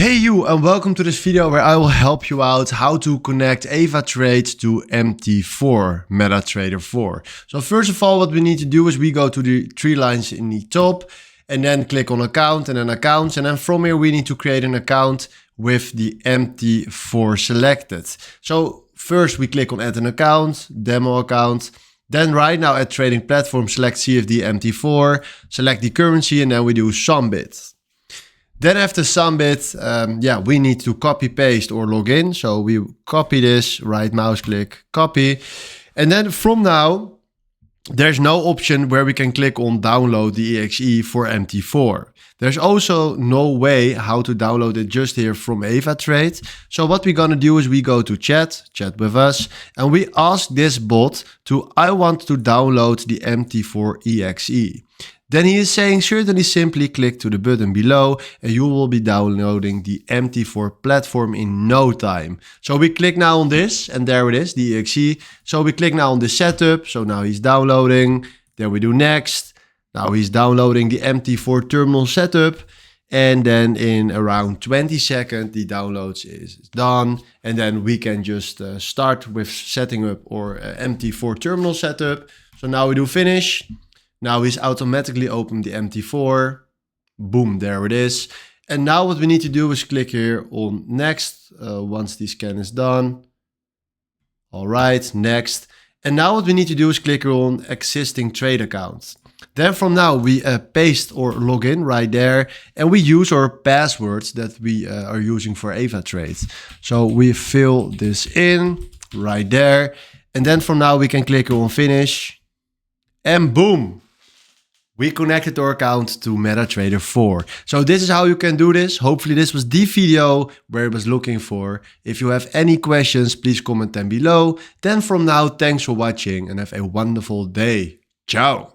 Hey you, and welcome to this video where I will help you out how to connect AvaTrade to MT4, MetaTrader 4. So first of all, what we need to do is we go to the three lines in the top and then click on account and then accounts. And then from here, we need to create an account with the MT4 selected. So first we click on add an account, demo account. Then right now at trading platform, select CFD MT4, select the currency, and then we do Sumbit. Then after Sumbit, we need to copy paste or log in. So we copy this, right mouse click, copy. And then from now, there's no option where we can click on download the exe for MT4. There's also no way how to download it just here from AvaTrade. So what we're gonna do is we go to chat with us, and we ask this bot I want to download the MT4 exe. Then he is saying certainly simply click to the button below and you will be downloading the MT4 platform in no time. So we click now on this and there it is, the exe. So we click now on the setup. So now he's downloading. Then we do next. Now he's downloading the MT4 terminal setup. And then in around 20 seconds, the downloads is done. And then we can just start with setting up our MT4 terminal setup. So now we do finish. Now he's automatically opened the MT4. Boom, there it is. And now what we need to do is click here on next once the scan is done. All right, next. And now what we need to do is click here on existing trade account. Then from now we paste or log in right there and we use our passwords that we are using for AvaTrade. So we fill this in right there. And then from now we can click on finish and boom. We connected our account to MetaTrader 4. So this is how you can do this. Hopefully this was the video where I was looking for. If you have any questions, please comment them below. Then from now, thanks for watching and have a wonderful day. Ciao.